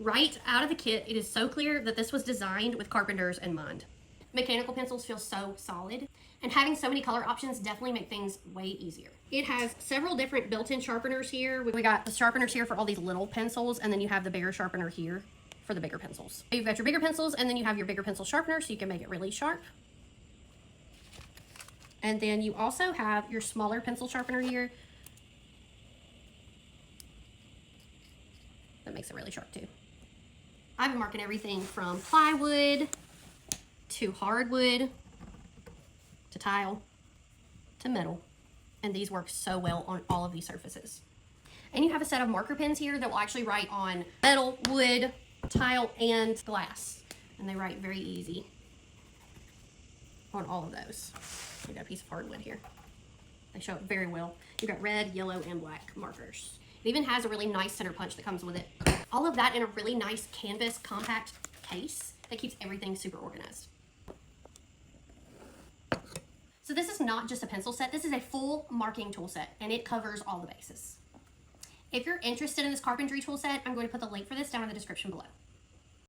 Right out of the kit, it is so clear that this was designed with carpenters in mind. Mechanical pencils feel so solid, and having so many color options definitely make things way easier. It has several different built-in sharpeners here. We got the sharpeners here for all these little pencils, and then you have the bigger sharpener here for the bigger pencils. You've got your bigger pencils, and then you have your bigger pencil sharpener, so you can make it really sharp. And then you also have your smaller pencil sharpener here that makes it really sharp too. I've been marking everything from plywood to hardwood to tile to metal, and these work so well on all of these surfaces. And you have a set of marker pens here that will actually write on metal, wood, tile, and glass, and they write very easy on all of those. You got a piece of hardwood here. They show it very well. You've got red, yellow, and black markers. It even has a really nice center punch that comes with it. All of that in a really nice canvas compact case that keeps everything super organized. So this is not just a pencil set, this is a full marking tool set, and it covers all the bases. If you're interested in this carpentry tool set, I'm going to put the link for this down in the description below.